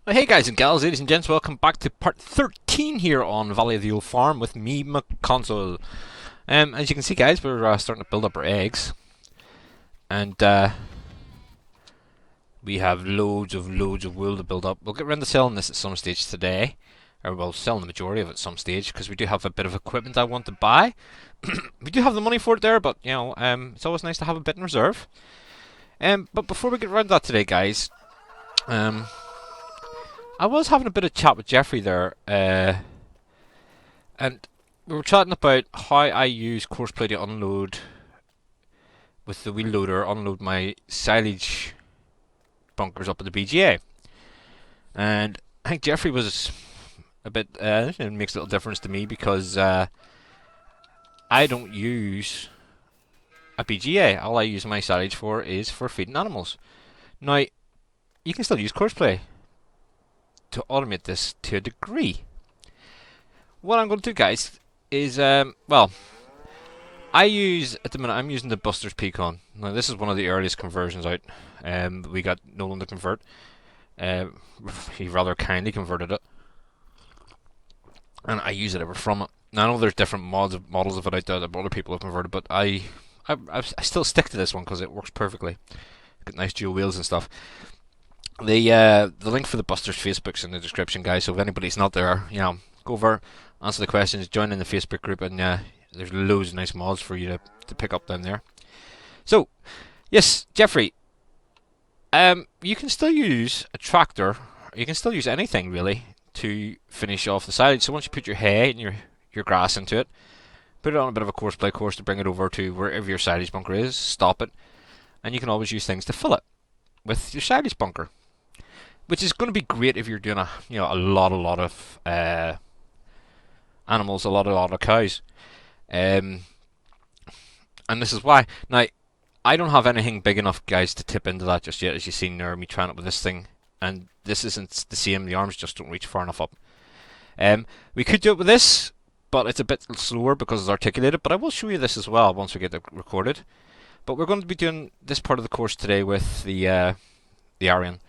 Well, hey guys and gals, ladies and gents, welcome back to part 13 here on Valley of the Old Farm with me, McConsole. As you can see guys, we're starting to build up our eggs. And we have loads of wool to build up. We'll get around to selling this at some stage today. Or we'll sell the majority of it at some stage, because we do have a bit of equipment I want to buy. We do have the money for it there, but, you know, it's always nice to have a bit in reserve. But before we get around to that today, guys, I was having a bit of chat with Jeffrey there, and we were chatting about how I use courseplay to unload with the wheel loader, unload my silage bunkers up at the BGA. And I think Jeffrey was a bit, it makes a little difference to me because I don't use a BGA. All I use my silage for is for feeding animals. Now, you can still use courseplay to automate this to a degree. What I'm going to do, guys, is well, I use at the minute I'm using the Buster's Pecan. Now this is one of the earliest conversions out. We got Nolan to convert. He rather kindly converted it, and I use it ever from it. Now I know there's different models of it out there that other people have converted, but I still stick to this one because it works perfectly. Got nice dual wheels and stuff. The link for the Busters Facebook's in the description, guys. So if anybody's not there, you know, go over, answer the questions, join in the Facebook group, and there's loads of nice mods for you to pick up down there. So, yes, Jeffrey, you can still use a tractor. You can still use anything really to finish off the silage. So once you put your hay and your grass into it, put it on a bit of a courseplay course to bring it over to wherever your silage bunker is. Stop it, and you can always use things to fill it with your silage bunker, which is going to be great if you're doing a lot of animals, a lot of cows, and this is why. Now, I don't have anything big enough, guys, to tip into that just yet. As you've seen there, me trying it with this thing, and this isn't the same. The arms just don't reach far enough up. We could do it with this, but it's a bit slower because it's articulated. But I will show you this as well once we get it recorded. But we're going to be doing this part of the course today with the Arian.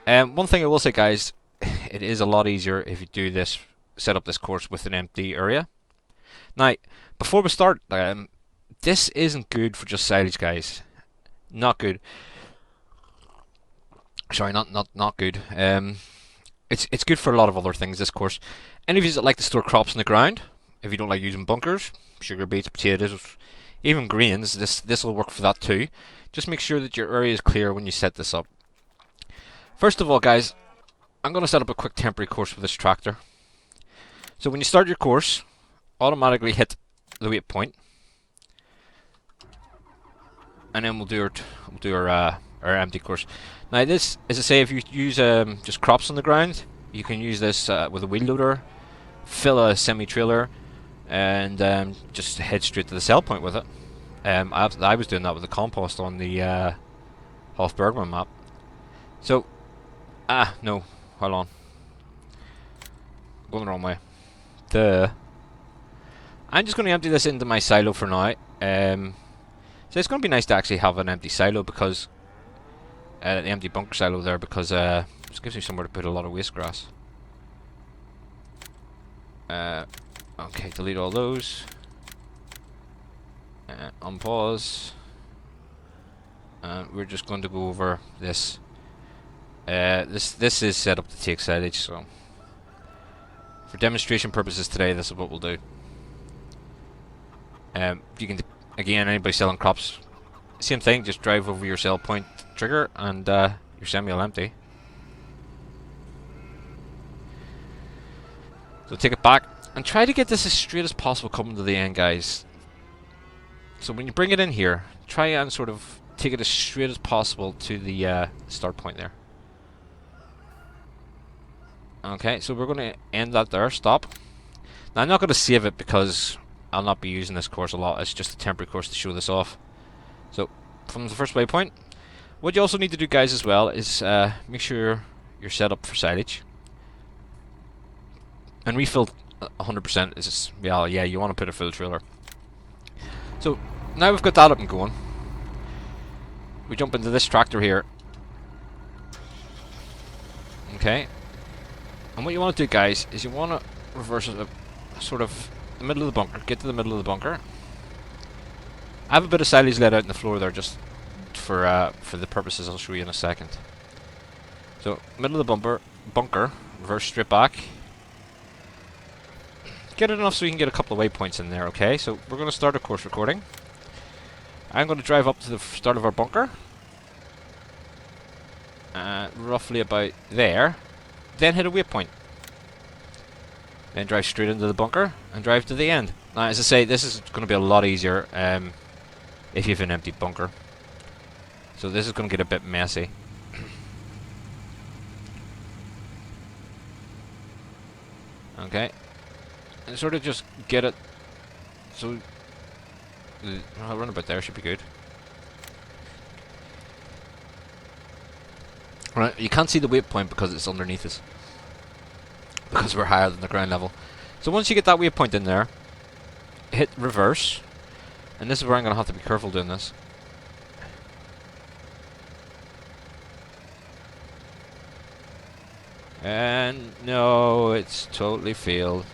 One thing I will say, guys, it is a lot easier if you do this, set up this course with an empty area. Now, before we start, this isn't good for just silage, guys. Not good. Sorry, not good. It's good for a lot of other things, this course. Any of you that like to store crops in the ground, if you don't like using bunkers, sugar beets, potatoes, even grains, this will work for that too. Just make sure that your area is clear when you set this up. First of all, guys, I'm going to set up a quick temporary course with this tractor. So when you start your course, automatically hit the waypoint, and then we'll do our empty course. Now this, as I say, if you use just crops on the ground, you can use this with a wheel loader, fill a semi-trailer, and just head straight to the sell point with it. I was doing that with the compost on the Hofbergman map. So, no, hold on. Going the wrong way. I'm just going to empty this into my silo for now. So it's going to be nice to actually have an empty silo because the empty bunker silo there, because it gives me somewhere to put a lot of waste grass. Okay, delete all those. Unpause. We're just going to go over this. This is set up to take silage, so for demonstration purposes today, this is what we'll do. You can, again, anybody selling crops, same thing. Just drive over your sell point trigger, and your semi will empty. So take it back and try to get this as straight as possible coming to the end, guys. So when you bring it in here, try and sort of take it as straight as possible to the start point there. Okay, so we're going to end that there. Stop. Now I'm not going to save it because I'll not be using this course a lot. It's just a temporary course to show this off. So from the first waypoint, what you also need to do, guys, as well is make sure you're set up for silage and refill 100%. Is yeah, you want to put a full trailer. So now we've got that up and going. We jump into this tractor here. Okay, And what you want to do, guys, is you want to reverse it sort of the middle of the bunker. Get to the middle of the bunker. I have a bit of silage laid out on the floor there, just for the purposes I'll show you in a second. So middle of the bunker, reverse straight back. Get it enough so you can get a couple of waypoints in there. Okay, so we're going to start a course recording. I'm going to drive up to the start of our bunker, roughly about there. Then hit a waypoint. Then drive straight into the bunker and drive to the end. Now, as I say, this is going to be a lot easier if you have an empty bunker. So this is going to get a bit messy. Okay. And sort of just get it. So I'll run about there, should be good. Right, you can't see the waypoint because it's underneath us. Because we're higher than the ground level. So once you get that waypoint in there, hit reverse. And this is where I'm going to have to be careful doing this. And no, it's totally failed.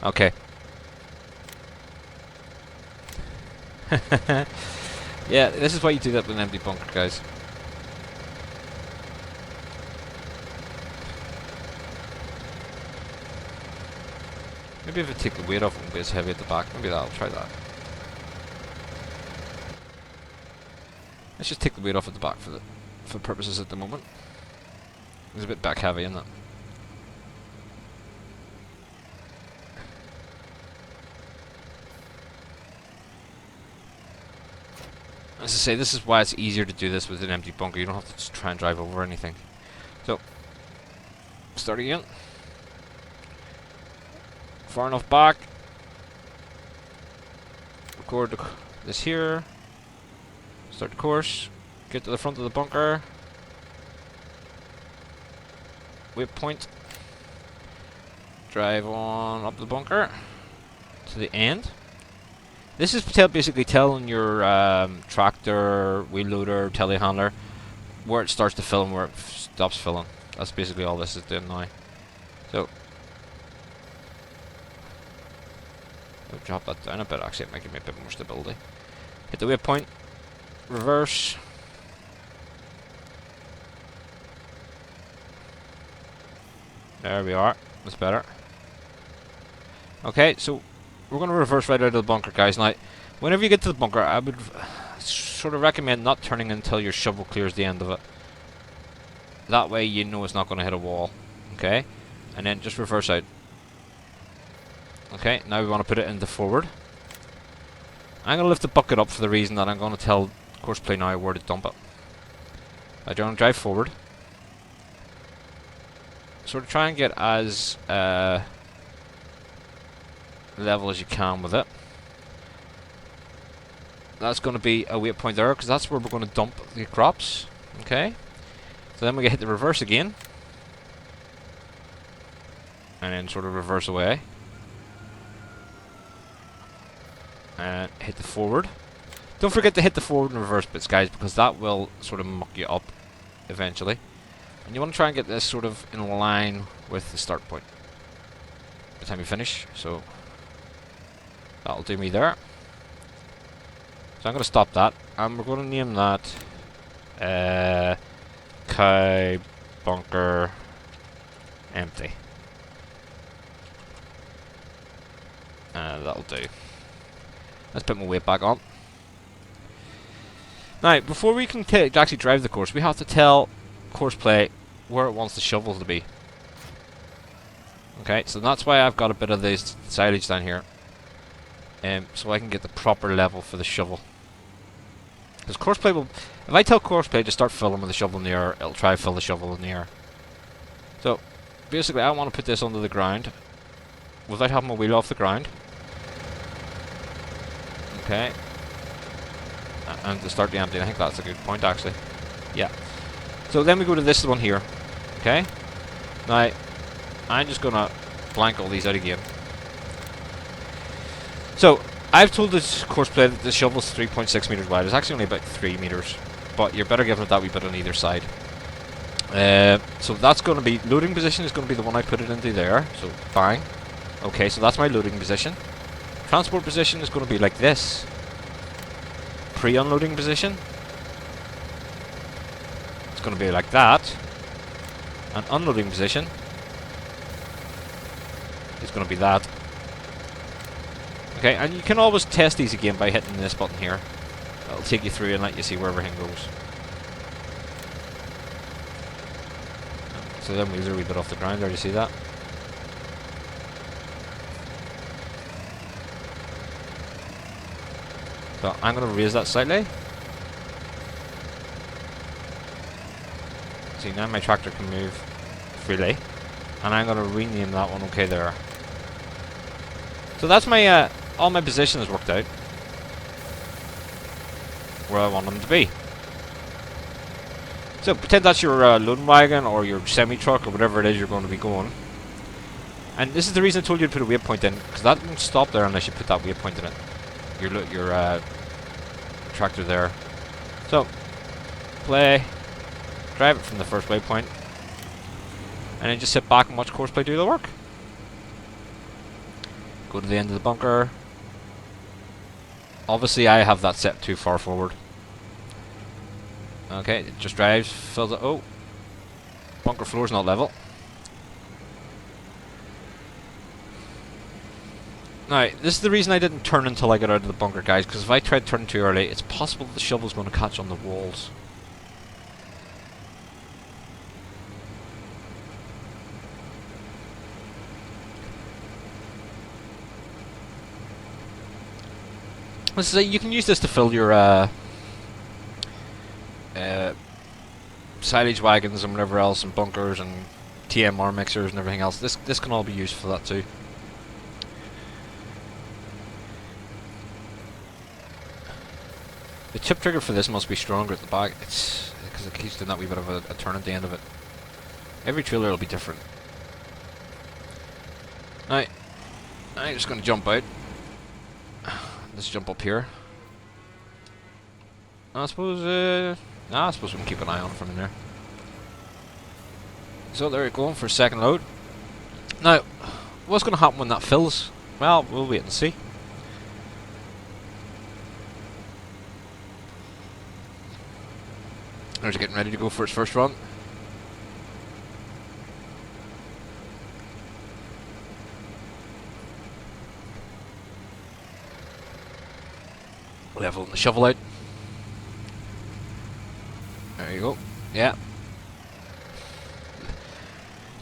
Okay. Yeah, this is why you do that with an empty bunker, guys. Maybe if I take the weight off, it won't be as heavy at the back. Maybe that'll try that. Let's just take the weight off at the back for purposes at the moment. It's a bit back heavy, isn't it? As I say, this is why it's easier to do this with an empty bunker. You don't have to just try and drive over anything. So, start again. Far enough back. Record this here. Start the course. Get to the front of the bunker. Waypoint. Drive on up the bunker to the end. This is basically telling your tractor, wheel loader, telehandler where it starts to fill and where it stops filling. That's basically all this is doing now. So, I'll drop that down a bit. Actually, it might give me a bit more stability. Hit the waypoint. Reverse. There we are. That's better. Okay, so we're going to reverse right out of the bunker, guys. Now, whenever you get to the bunker, I would sort of recommend not turning until your shovel clears the end of it. That way you know it's not going to hit a wall. Okay? And then just reverse out. Okay, now we want to put it into forward. I'm going to lift the bucket up for the reason that I'm going to tell Courseplay now where to dump it. I don't drive forward. Sort of try and get as level as you can with it. That's going to be a waypoint there because that's where we're going to dump the crops. Okay, so then we can hit the reverse again and then sort of reverse away and hit the forward. Don't forget to hit the forward and reverse bits, guys, because that will sort of muck you up eventually. And you want to try and get this sort of in line with the start point by the time you finish. So that'll do me there. So I'm going to stop that, and we're going to name that cow bunker empty. And that'll do. Let's put my weight back on. Now, before we can actually drive the course, we have to tell Courseplay where it wants the shovel to be. Okay, so that's why I've got a bit of this silage down here. So I can get the proper level for the shovel. Because Courseplay will... If I tell Courseplay to start filling with the shovel in the air, it'll try to fill the shovel in the air. So, basically I want to put this under the ground without having my wheel off the ground. Okay. And to start the empty, I think that's a good point actually. Yeah. So then we go to this one here. Okay. Now, I'm just gonna blank all these out again. So, I've told this Courseplay that the shovel's 3.6 meters wide. It's actually only about 3 meters, but you're better giving it that wee bit on either side. So that's going to be, loading position is going to be the one I put it into there. So bang. Okay, so that's my loading position. Transport position is going to be like this. Pre-unloading position. It's going to be like that. And unloading position is going to be that. Okay, and you can always test these again by hitting this button here. It'll take you through and let you see where everything goes. So them wheels are a wee bit off the ground there, do you see that? So I'm going to raise that slightly. See, now my tractor can move freely. And I'm going to rename that one okay there. So that's my, all my position is worked out. Where I want them to be. So pretend that's your loading wagon or your semi-truck or whatever it is you're going to be going. And this is the reason I told you to put a waypoint in, because that won't stop there unless you put that waypoint in it. Your tractor there. So, play, drive it from the first waypoint, and then just sit back and watch Courseplay do the work. Go to the end of the bunker. Obviously I have that set too far forward. Okay, it just drives, fills it. Oh, bunker floor's not level. Now, this is the reason I didn't turn until I got out of the bunker, guys, because if I tried turning too early, it's possible that the shovel's going to catch on the walls. So you can use this to fill your silage wagons and whatever else, and bunkers and TMR mixers and everything else. This can all be used for that too. The tip trigger for this must be stronger at the back. It's because it keeps doing that wee bit of a turn at the end of it. Every trailer will be different. Now, I'm just going to jump out. Let's jump up here. I suppose I suppose we can keep an eye on it from in there. So there we go for a second load. Now, what's going to happen when that fills? Well, we'll wait and see. There's getting ready to go for its first run. Leveling the shovel out. There you go. Yeah.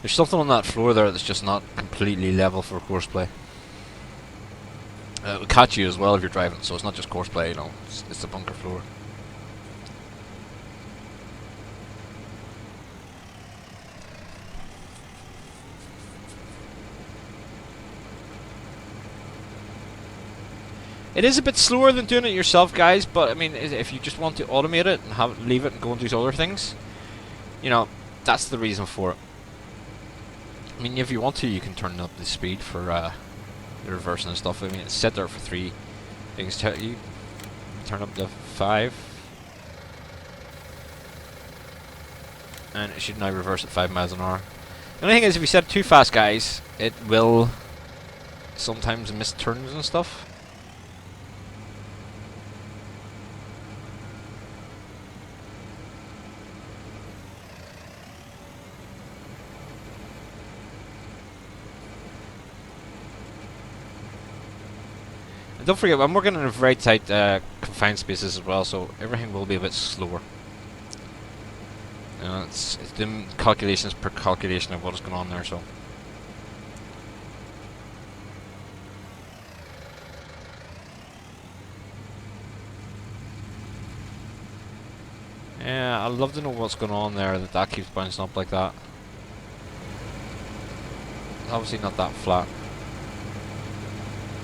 There's something on that floor there that's just not completely level for Courseplay. It will catch you as well if you're driving, so it's not just Courseplay, you know, it's the bunker floor. It is a bit slower than doing it yourself, guys, but I mean, if you just want to automate it and leave it and go and do other things, you know, that's the reason for it. I mean, if you want to, you can turn up the speed for the reversing and stuff. I mean, it's set there for 3. You can turn up to 5. And it should now reverse at 5 miles an hour. The only thing is, if you set it too fast, guys, it will sometimes miss turns and stuff. Don't forget, I'm working in a very tight, confined spaces as well, so everything will be a bit slower. You know, it's doing calculations per calculation of what is going on there, so. Yeah, I'd love to know what's going on there, that keeps bouncing up like that. Obviously not that flat.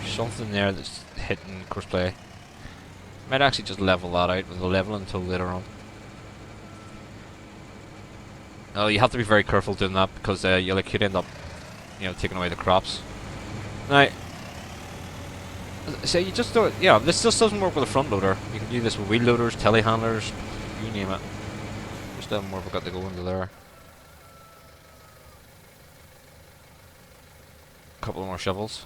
There's something there that's hitting Courseplay. Might actually just level that out with a leveling tool later on. Oh, you have to be very careful doing that because you could end up, you know, taking away the crops. Now, so you just don't. Yeah, this just doesn't work with a front loader. You can do this with wheel loaders, telehandlers, you name it. Just how more we've got to go into there. couple more shovels.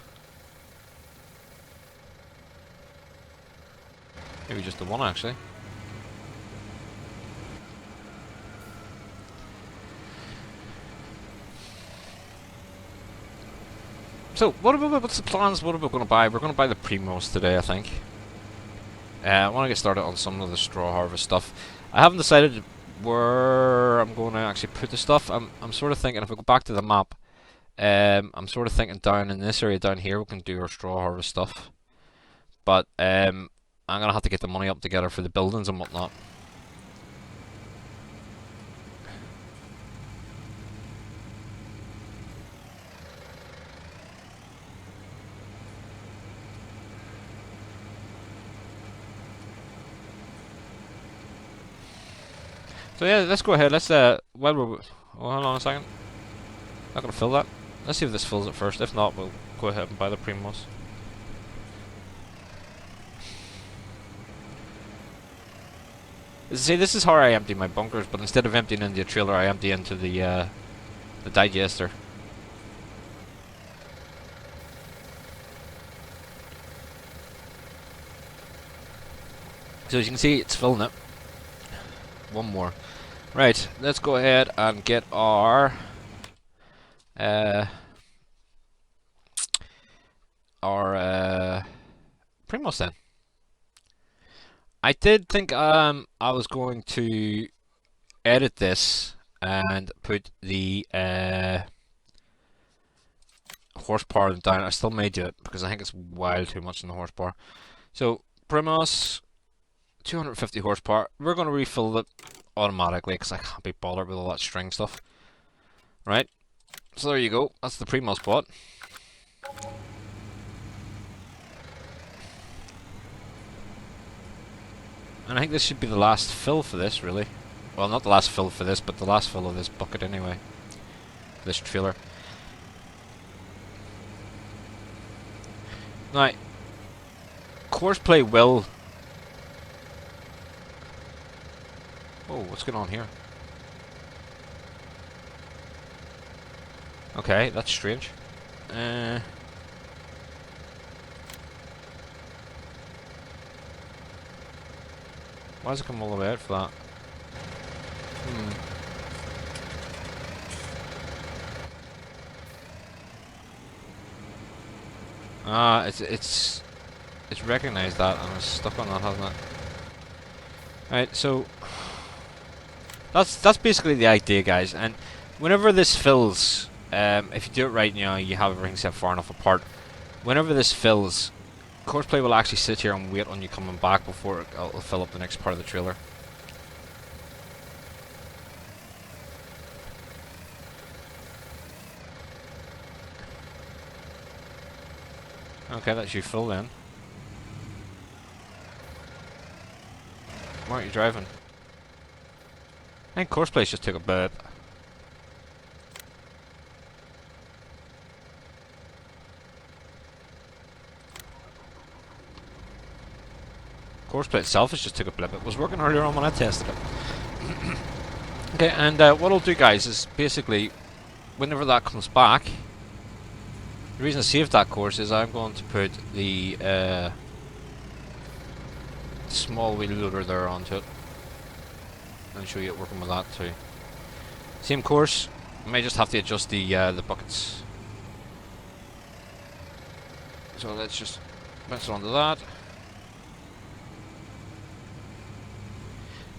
Maybe just the one, actually. So, what's the plans? What are we going to buy? We're going to buy the Primos today, I think. I want to get started on some of the straw harvest stuff. I haven't decided where I'm going to actually put the stuff. I'm sort of thinking, if we go back to the map, I'm sort of thinking down in this area down here we can do our straw harvest stuff. But I'm going to have to get the money up together for the buildings and whatnot. So yeah, let's go ahead. Let's while we're oh, hold on a second. Not gonna fill that. Let's see if this fills it first. If not, we'll go ahead and buy the Primos. See, this is how I empty my bunkers, but instead of emptying into the trailer, I empty into the digester. So as you can see, it's filling it. One more. Right, let's go ahead and get our Primos then. I did think I was going to edit this and put the horsepower down. I still may do it because I think it's wild too much in the horsepower. So Primos, 250 horsepower. We're going to refill it automatically because I can't be bothered with all that string stuff. Right, so there you go. That's the Primos bot. And I think this should be the last fill for this, really. Well, not the last fill for this, but the last fill of this bucket anyway. This trailer. Now, Courseplay will... Oh, what's going on here? Okay, that's strange. Why does it come all the way out for that? Ah, it's recognised that and it's stuck on that, hasn't it? Right, so that's basically the idea, guys. And whenever this fills, if you do it right now, you have everything set far enough apart. Whenever this fills, Courseplay will actually sit here and wait on you coming back before it'll fill up the next part of the trailer. Okay, that's you full then. Why aren't you driving? I think Courseplay just took a burp. Courseplay itself has just took a blip. It was working earlier on when I tested it. Okay, and what I'll do, guys, is basically whenever that comes back, the reason I saved that course is I'm going to put the small wheel loader there onto it and show you it working with that too. Same course. I may just have to adjust the buckets. So let's just bounce it onto that.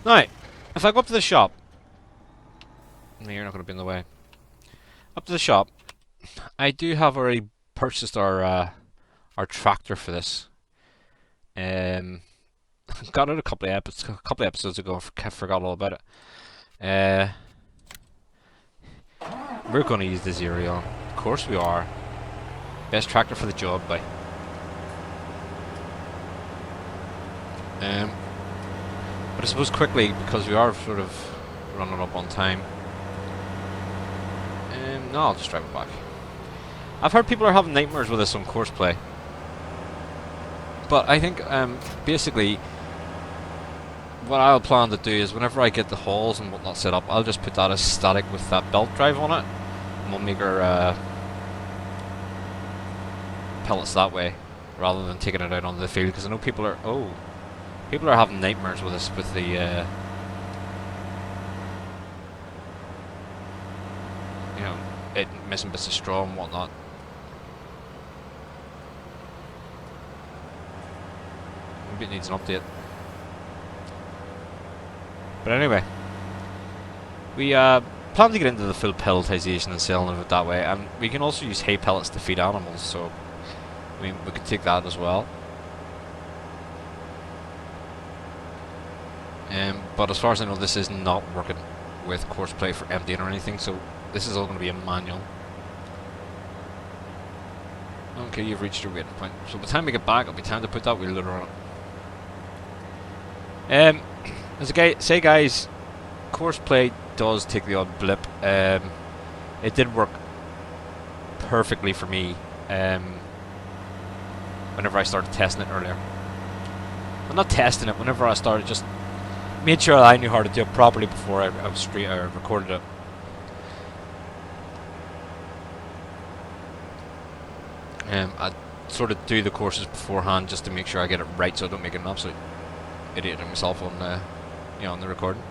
Now, if I go up to the shop, no, you're not going to be in the way. Up to the shop, I do have already purchased our tractor for this. Got it a couple of episodes ago. I forgot all about it. We're going to use the Zero. Of course we are. Best tractor for the job, by. But I suppose quickly, because we are sort of running up on time. No, I'll just drive it back. I've heard people are having nightmares with this on Courseplay. But I think, basically, what I'll plan to do is whenever I get the halls and whatnot set up, I'll just put that as static with that belt drive on it. And we'll make our pellets that way rather than taking it out onto the field, because I know people are having nightmares with this, with the you know, it missing bits of straw and whatnot. Maybe it needs an update. But anyway, we plan to get into the full pelletization and selling of it that way, and we can also use hay pellets to feed animals, so I mean, we could take that as well. But as far as I know, this is not working with Courseplay for emptying or anything, so this is all going to be a manual. Okay, you've reached your waiting point. So by the time we get back, it'll be time to put that wheel loader on it. As I say, guys, Courseplay does take the odd blip. It did work perfectly for me whenever I started testing it earlier. Well, not testing it, whenever I started, just made sure I knew how to do it properly before I recorded it. I sort of do the courses beforehand just to make sure I get it right, so I don't make an absolute idiot of myself on on the recording.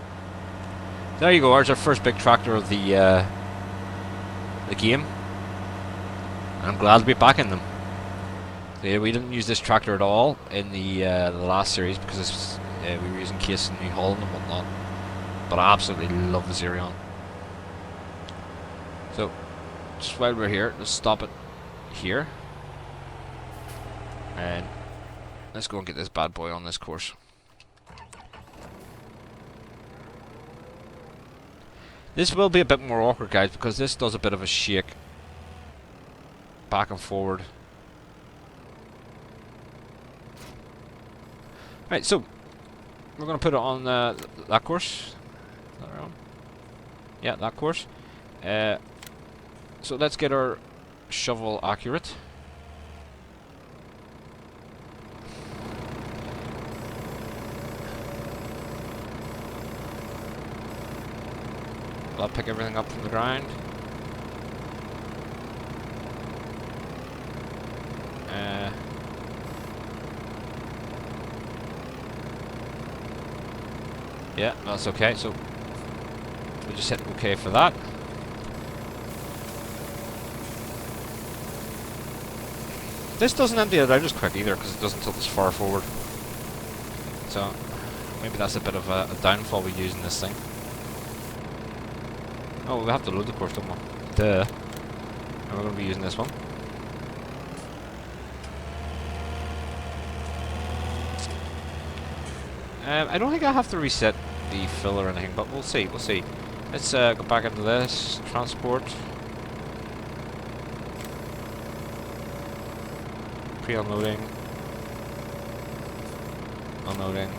There you go. There's our first big tractor of the game. I'm glad to be back in them. So yeah, we didn't use this tractor at all in the last series because we were using Case in New Holland and whatnot. But I absolutely love the Xerion. So, just while we're here, let's stop it here. And let's go and get this bad boy on this course. This will be a bit more awkward, guys, because this does a bit of a shake back and forward. Right, so we're going to put it on that course. Is that right? Yeah, that course. So let's get our shovel accurate. I'll pick everything up from the ground. Yeah, that's okay. So we'll just hit OK for that. This doesn't empty it out as quick either because it doesn't tilt as far forward. So maybe that's a bit of a downfall we use in this thing. Oh, we have to load the course, don't we? Duh. And we're going to be using this one. I don't think I have to reset the fill or anything, but we'll see, we'll see. Let's go back into this. Transport. Pre-unloading. Unloading.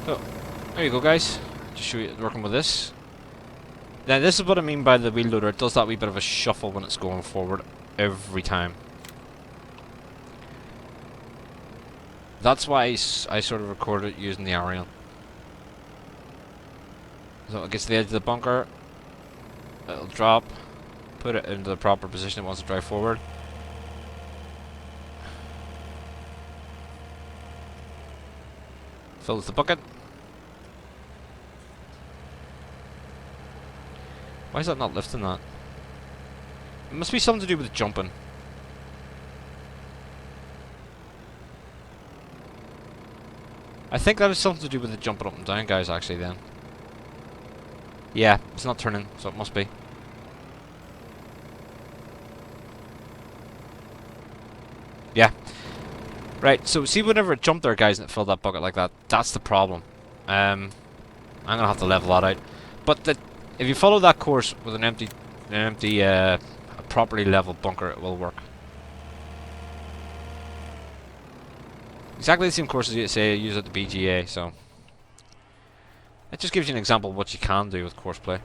So, there you go, guys. Just show you working with this. Now, this is what I mean by the wheel loader. It does that wee bit of a shuffle when it's going forward every time. That's why I sort of record it using the aerial. So it gets to the edge of the bunker, it'll drop, put it into the proper position it wants to drive forward. Fills the bucket. Why is that not lifting that? It must be something to do with jumping. I think that has something to do with the jumping up and down, guys, actually, then. Yeah, it's not turning, so it must be. Yeah. Right, so see whenever it jumped there, guys, and it filled that bucket like that, that's the problem. I'm going to have to level that out. But if you follow that course with an empty properly leveled bunker, it will work. Exactly the same course as you say use at the BGA, so it just gives you an example of what you can do with Courseplay.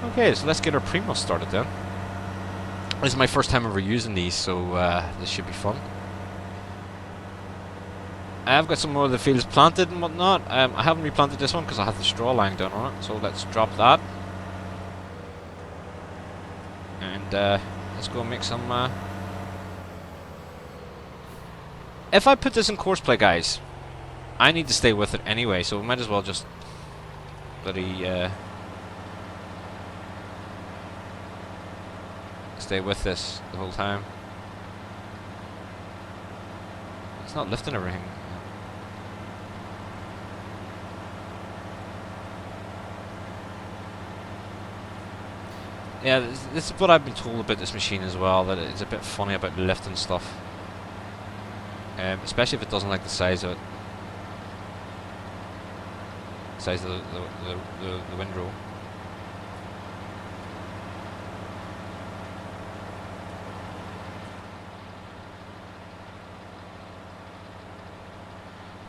Okay, so let's get our Primo started then. This is my first time ever using these, so this should be fun. I've got some more of the fields planted and whatnot. I haven't replanted this one because I have the straw lying down on it. So let's drop that. And let's go make some... If I put this in courseplay, guys, I need to stay with it anyway, so we might as well just bloody stay with this the whole time. It's not lifting everything. Yeah, this is what I've been told about this machine as well, that it's a bit funny about lifting stuff. Especially if it doesn't like the size of it. The size of the windrow.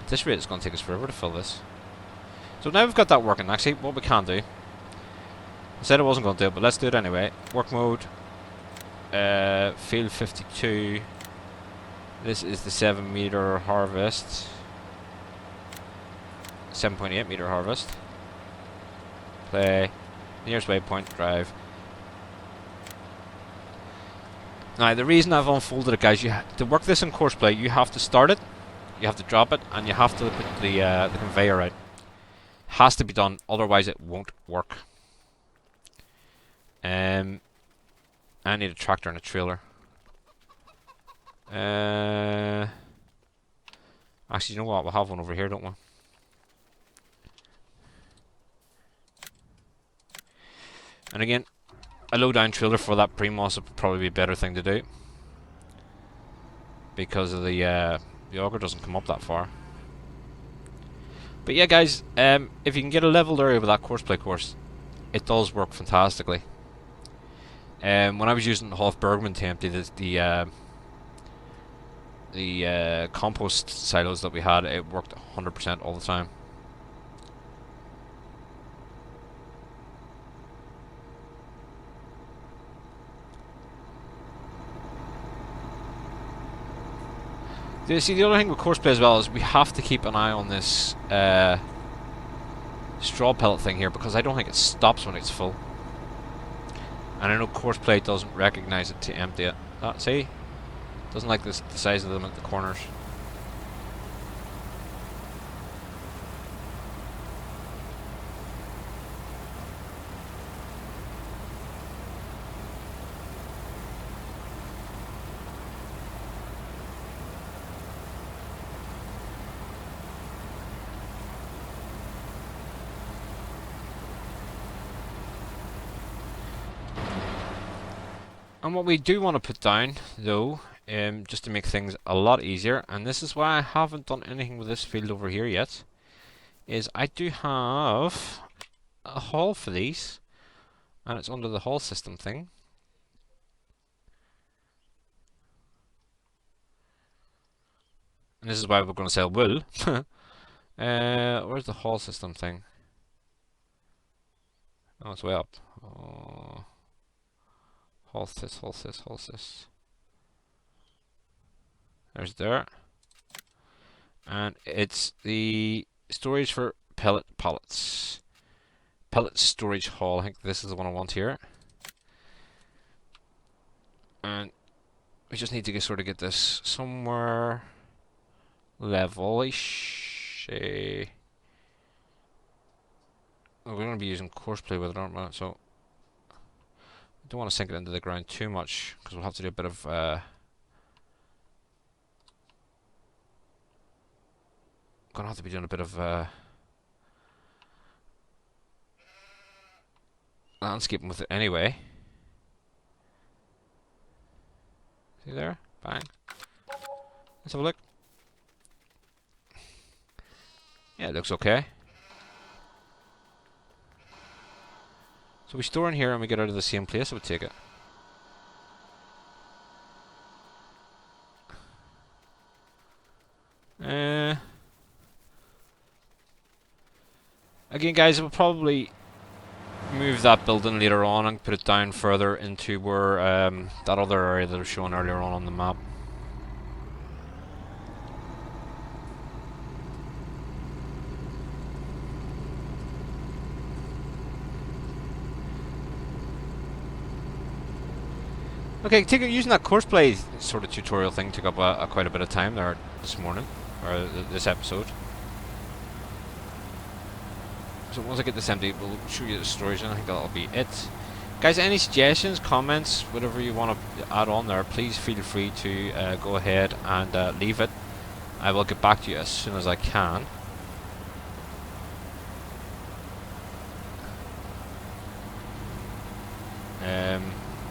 At this rate, it's going to take us forever to fill this. So now we've got that working. Actually, what we can do, I said I wasn't going to do it, but let's do it anyway. Work mode, field 52. This is the 7 meter harvest. 7.8 meter harvest. Play. Nearest waypoint, drive. Now, the reason I've unfolded it, guys, to work this in courseplay, you have to start it, you have to drop it, and you have to put the conveyor out. Has to be done, otherwise it won't work. I need a tractor and a trailer. Actually, you know what? We'll have one over here, don't we? And again, a low-down trailer for that pre-moss would probably be a better thing to do, because of the auger doesn't come up that far. But yeah, guys, if you can get a leveled area with that courseplay course, it does work fantastically. When I was using Hoff Bergman to empty the compost silos that we had, it worked 100% all the time. See, the other thing with courseplay as well is we have to keep an eye on this straw pellet thing here, because I don't think it stops when it's full. And I know courseplay doesn't recognize it to empty it. See? Doesn't like the size of them at the corners. And what we do want to put down, though, just to make things a lot easier, and this is why I haven't done anything with this field over here yet, is I do have a haul for these, and it's under the haul system thing. And this is why we're going to sell wool. Where's the haul system thing? Oh, it's way up. Oh. Haul this, haul this, haul this. There's there. And it's the storage for pellet pallets. Pellet storage haul. I think this is the one I want here. And we just need to sort of get this somewhere level-ish. We're going to be using courseplay with it, aren't we? So don't want to sink it into the ground too much, because we'll have to do a bit of gonna have to be doing a bit of landscaping with it anyway. See there? Bang. Let's have a look. Yeah, it looks okay. So we store in here and we get out of the same place, I would take it. Again, guys, we'll probably move that building later on and put it down further into where that other area that I was showing earlier on the map. Okay, using that courseplay sort of tutorial thing took up quite a bit of time there this morning, or this episode. So once I get this empty, we'll show you the storage, and I think that'll be it. Guys, any suggestions, comments, whatever you want to add on there, please feel free to go ahead and leave it. I will get back to you as soon as I can.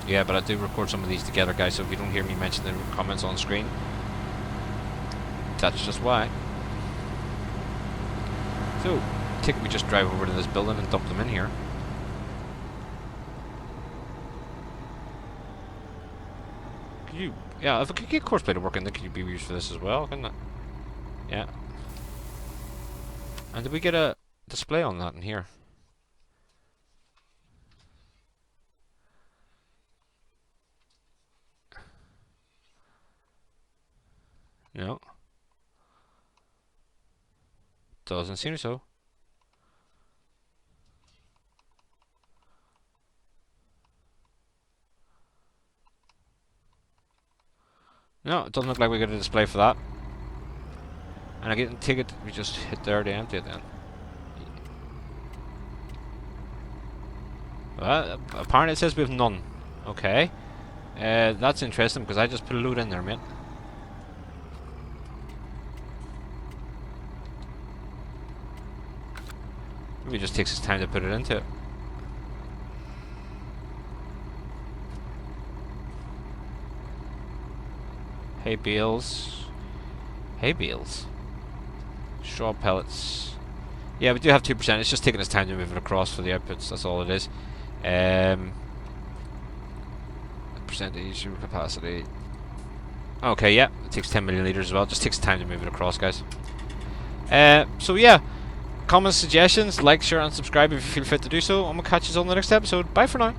Yeah, but I do record some of these together, guys, so if you don't hear me mention the comments on screen, that's just why. So, I think we just drive over to this building and dump them in here. Could you, yeah, if I could get courseplay to work in, then could you be used for this as well, couldn't it? Yeah. And did we get a display on that in here? No. Doesn't seem so. No, it doesn't look like we got a display for that. And I get a ticket, we just hit there to empty it then. Well, apparently it says we have none. Okay. That's interesting because I just put a load in there, mate. Maybe it just takes us time to put it into it. Hay bales. Hay bales. Straw pellets. Yeah, we do have 2%. It's just taking us time to move it across for the outputs. That's all it is. Percentage capacity. Okay, yeah. It takes 10 million litres as well. It just takes time to move it across, guys. So yeah. Comments, suggestions, like, share and subscribe if you feel fit to do so. And we'll catch you on the next episode. Bye for now.